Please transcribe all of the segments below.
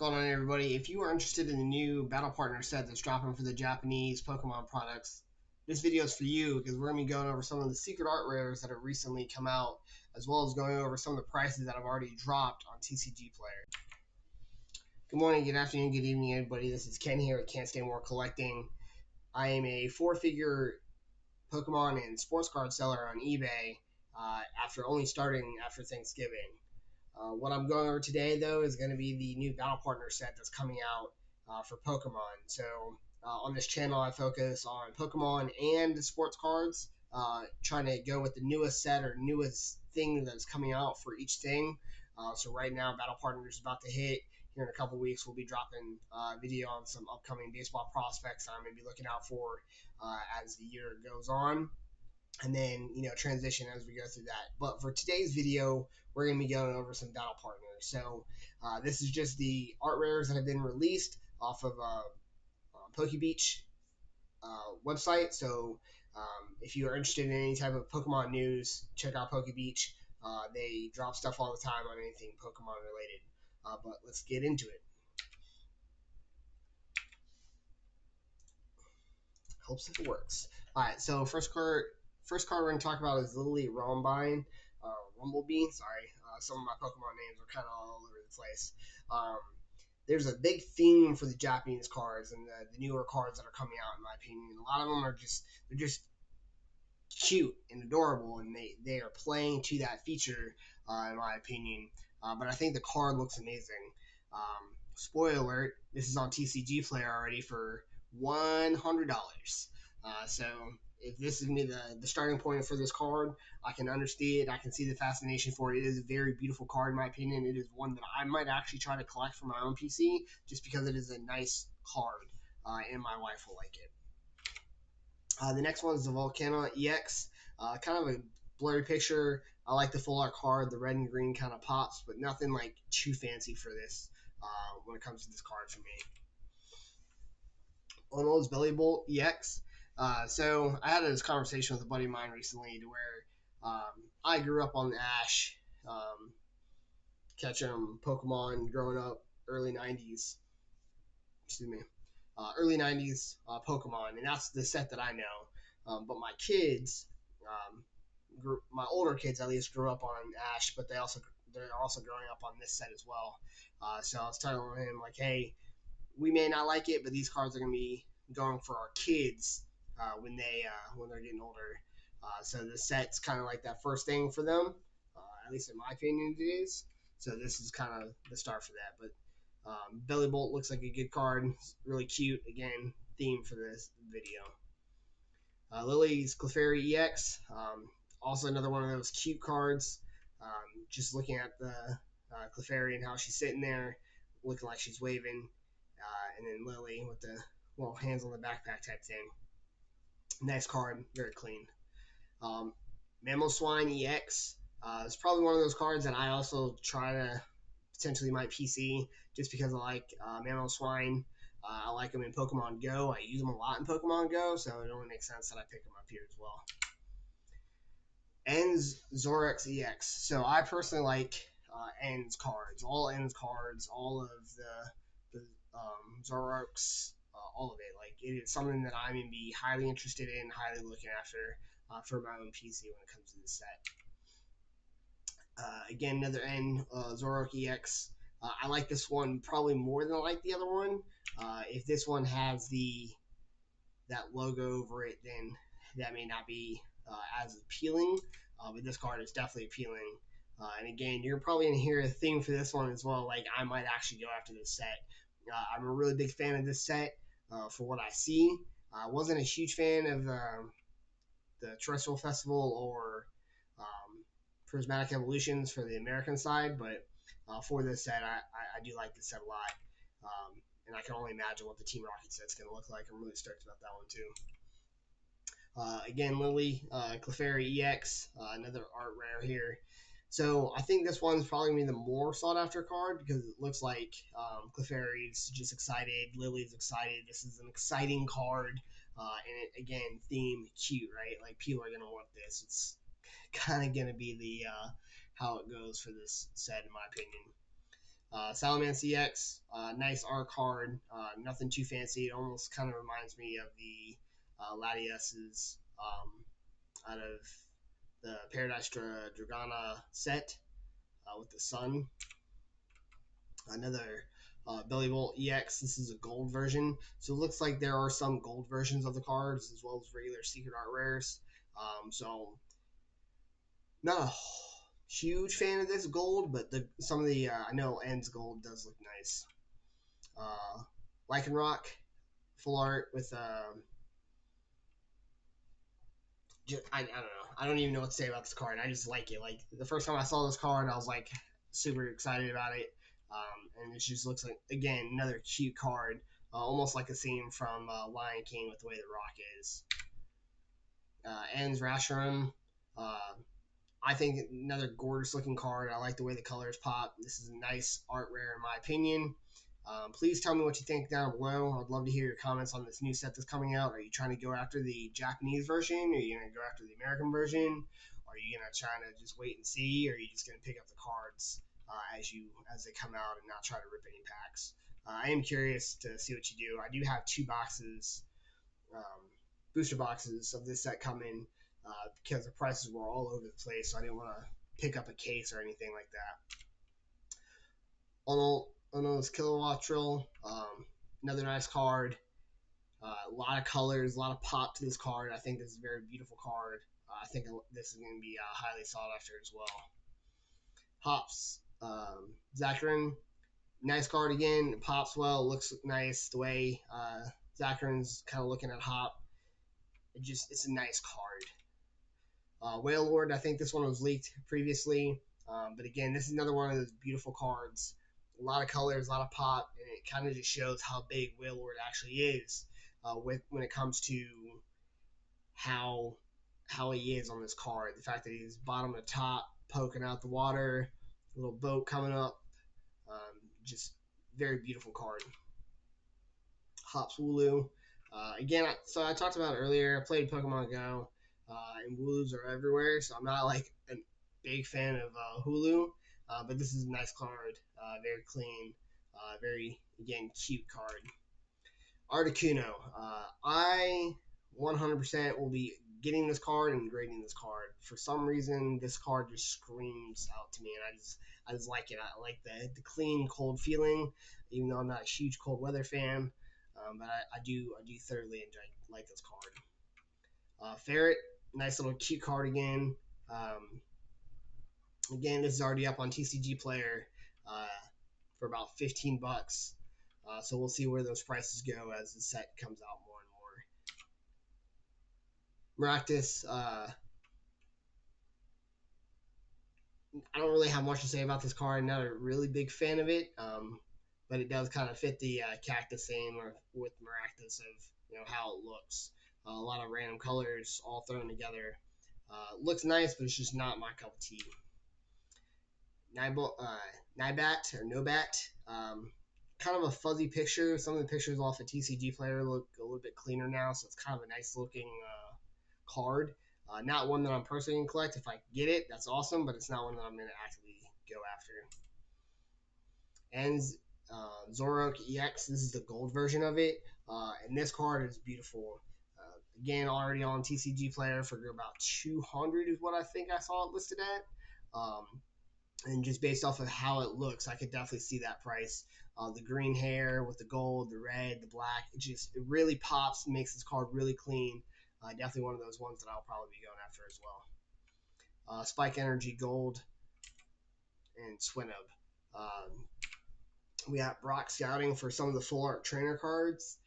Going on, everybody? If you are interested in the new Battle Partner set that's dropping for the Japanese Pokemon products, this video is for you because we're going to be going over some of the secret art rares that have recently come out, as well as going over some of the prices that have already dropped on TCG Player. Good morning, good afternoon, good evening, everybody. This is Ken here at Cantstaymoored Collecting. I am a four-figure Pokemon and sports card seller on eBay after only starting after Thanksgiving. What I'm going over today, though, is going to be the new Battle Partner set that's coming out for Pokemon. So on this channel, I focus on Pokemon and sports cards, trying to go with the newest set or newest thing that's coming out for each thing. So right now, Battle Partner is about to hit. Here in a couple weeks, we'll be dropping a video on some upcoming baseball prospects that I'm going to be looking out for as the year goes on. And then, transition as we go through that. But for today's video, we're going to be going over some Battle Partners. So this is just the art rares that have been released off of PokeBeach website. So if you are interested in any type of Pokemon news, check out PokeBeach. They drop stuff all the time on anything Pokemon related. But let's get into it. Hopes it works. All right, so first card we're going to talk about is Lily Rumbine. Rumblebee. Sorry, some of my Pokemon names are kind of all over the place. There's a big theme for the Japanese cards and the newer cards that are coming out, in my opinion. A lot of them are just cute and adorable, and they are playing to that feature, in my opinion. But I think the card looks amazing. Spoiler alert: this is on TCG Player already for $100. So if this is me the starting point for this card, I can understand. I can see the fascination for it. It is a very beautiful card, in my opinion. It is one that I might actually try to collect for my own PC, just because it is a nice card, and my wife will like it. The next one is the Volcano EX. Kind of a blurry picture. I like the full art card. The red and green kind of pops, but nothing like too fancy for this when it comes to this card for me. Ono's Belly Bolt EX. So I had this conversation with a buddy of mine recently to where I grew up on Ash, catching Pokemon growing up, early 90s. Excuse me. Early 90s Pokemon, and that's the set that I know. But my kids, my older kids at least, grew up on Ash, but they're also growing up on this set as well. So I was telling him, like, hey, we may not like it, but these cards are going to be going for our kids when they're getting older. So the set's kind of like that first thing for them, at least in my opinion it is. So this is kind of the start for that. But Belly Bolt looks like a good card. It's really cute. Again, theme for this video. Lily's Clefairy EX. Also another one of those cute cards. Just looking at the Clefairy and how she's sitting there, looking like she's waving. And then Lily with the little hands on the backpack type thing. Nice card, very clean. Mamoswine EX. It's probably one of those cards that I also try to potentially my PC, just because I like Mamoswine. I like them in Pokemon Go. I use them a lot in Pokemon Go, so it only makes sense that I pick them up here as well. Ends Zorex EX. So I personally like Ends cards, all Ends cards, all of the Zoroarks, all of it. Like, it is something that I'm going to be highly interested in, highly looking after for my own PC when it comes to this set. Again, another N, Zoroark EX. I like this one probably more than I like the other one. If this one has that logo over it, then that may not be as appealing. But this card is definitely appealing. And again, you're probably going to hear a theme for this one as well. Like, I might actually go after this set. I'm a really big fan of this set for what I see. I wasn't a huge fan of the Terrestrial Festival or Prismatic Evolutions for the American side, but for this set, I do like this set a lot. And I can only imagine what the Team Rocket set's going to look like. I'm really stoked about that one too. Again, Lily, Clefairy EX, another art rare here. So I think this one's probably going to be the more sought after card because it looks like Clefairy's just excited, Lily's excited. This is an exciting card, and it, again, theme cute, right? Like, people are going to want this. It's kind of going to be the how it goes for this set, in my opinion. Salamence EX, nice art card, nothing too fancy. It almost kind of reminds me of the Latias's out of the Paradise Dragana set with the sun. Another Belly Bolt EX. This is a gold version, so it looks like there are some gold versions of the cards as well as regular secret art rares. So not a huge fan of this gold, but some of the I know Ends gold does look nice. Lycanroc full art with I don't know. I don't even know what to say about this card. I just like it. Like the first time I saw this card, I was like super excited about it. And it just looks like again another cute card, almost like a scene from Lion King with the way the rock is. Ends Rasharum. Uh, I think another gorgeous looking card. I like the way the colors pop. This is a nice art rare in my opinion. Please tell me what you think down below. I'd love to hear your comments on this new set that's coming out. Are you trying to go after the Japanese version? Are you going to go after the American version? Are you going to try to just wait and see? Or are you just going to pick up the cards as they come out and not try to rip any packs? I am curious to see what you do. I do have 2 boxes, um, booster boxes of this set coming because the prices were all over the place, so I didn't want to pick up a case or anything like that. Ono's Kilowatt Trill, another nice card. A lot of colors, a lot of pop to this card. I think this is a very beautiful card. I think this is going to be highly sought after as well. Hops, Zacharin, nice card again. It pops well, looks nice. The way Zacharin's kind of looking at Hop, it's a nice card. Whale Lord, I think this one was leaked previously. But again, this is another one of those beautiful cards. A lot of colors, a lot of pop, and it kind of just shows how big Whale Lord actually is when it comes to how he is on this card. The fact that he's bottom to top, poking out the water, little boat coming up, just very beautiful card. Hops Wooloo. Again, so I talked about it earlier. I played Pokemon Go, and Wooloos are everywhere, so I'm not like a big fan of Hulu, but this is a nice card, very clean, very again cute card. Articuno. I 100% will be getting this card and grading this card. For some reason, this card just screams out to me, and I just like it. I like the clean, cold feeling, even though I'm not a huge cold weather fan. But I do thoroughly like this card. Ferret, nice little cute card again. Again, this is already up on TCG Player for about 15 bucks. So we'll see where those prices go as the set comes out more and more. Maractus, I don't really have much to say about this card. Not a really big fan of it, but it does kind of fit the cactus theme with Maractus of how it looks. A lot of random colors all thrown together. Looks nice, but it's just not my cup of tea. Nibat or Nobat. Kind of a fuzzy picture. Some of the pictures off a TCG Player look a little bit cleaner now, so it's kind of a nice looking card. Not one that I'm personally going to collect. If I get it, that's awesome, but it's not one that I'm going to actively go after. And Zoroark EX, this is the gold version of it, and this card is beautiful. Again, already on TCG Player for about 200 is what I think I saw it listed at. And just based off of how it looks, I could definitely see that price. The green hair with the gold, the red, the black, it really pops, makes this card really clean. Definitely one of those ones that I'll probably be going after as well. Spike Energy Gold and Swinub. We got Brock Scouting for some of the full art trainer cards.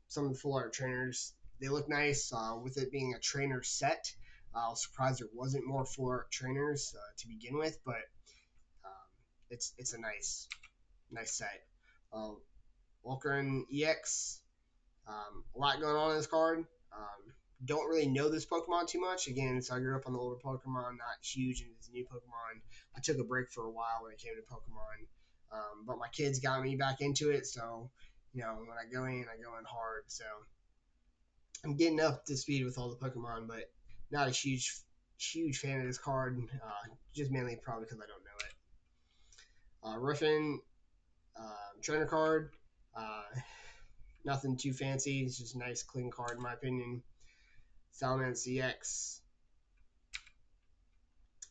Some of the full art trainers, they look nice. With it being a trainer set, I was surprised there wasn't more full art trainers to begin with, but it's a nice set. Walker EX, a lot going on in this card. Don't really know this Pokemon too much. Again, so I grew up on the older Pokemon, not huge into this new Pokemon. I took a break for a while when it came to Pokemon, but my kids got me back into it. So, when I go in hard. So I'm getting up to speed with all the Pokemon, but not a huge fan of this card. Just mainly probably because I don't know it. Riffin trainer card. Nothing too fancy. It's just a nice, clean card, in my opinion. Salman CX.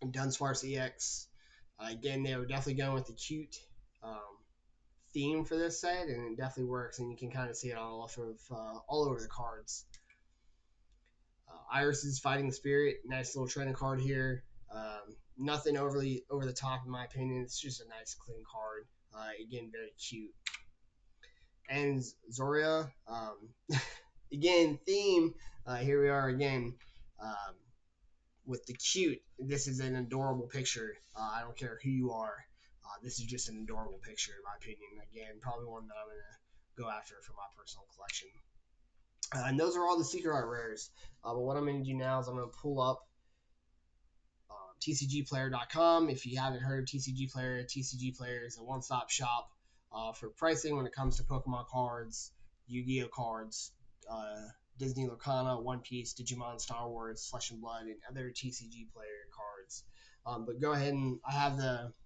And Dunsparce EX. Again, they were definitely going with the cute theme for this set, and it definitely works. And you can kind of see it all over the cards. Iris's Fighting Spirit, nice little training card here. Nothing overly over the top, in my opinion. It's just a nice, clean card. Again, very cute. And Zoria, again, theme. Here we are again. With the cute. This is an adorable picture. I don't care who you are. This is just an adorable picture, in my opinion. Again, probably one that I'm going to go after for my personal collection. And those are all the secret art rares. But what I'm going to do now is I'm going to pull up tcgplayer.com. If you haven't heard of TCG Player is a one-stop shop for pricing when it comes to Pokemon cards, Yu-Gi-Oh cards, Disney Lorcana, One Piece, Digimon, Star Wars, Flesh and Blood, and other TCG Player cards. But go ahead and I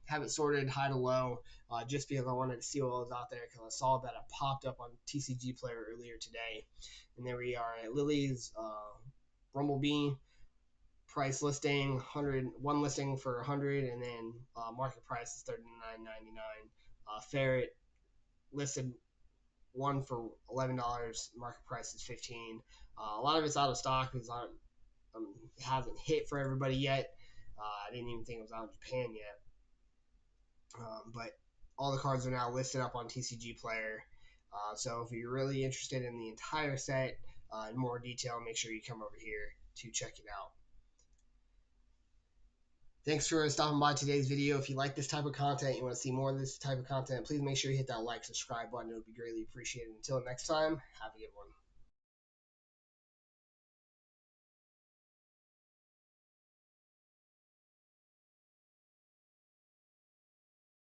have it sorted high to low, just because I wanted to see what was out there, because I saw that it popped up on TCG Player earlier today. And there we are at Lily's Rumblebee. Price listing 100, one listing for 100, and then market price is $39.99. Ferret listed one for $11, market price is $15. A lot of it's out of stock because it hasn't hit for everybody yet. I didn't even think it was out in Japan yet. But all the cards are now listed up on TCG Player. So if you're really interested in the entire set in more detail, make sure you come over here to check it out. Thanks for stopping by today's video. If you like this type of content, you want to see more of this type of content, please make sure you hit that like, subscribe button. It would be greatly appreciated. Until next time, have a good one.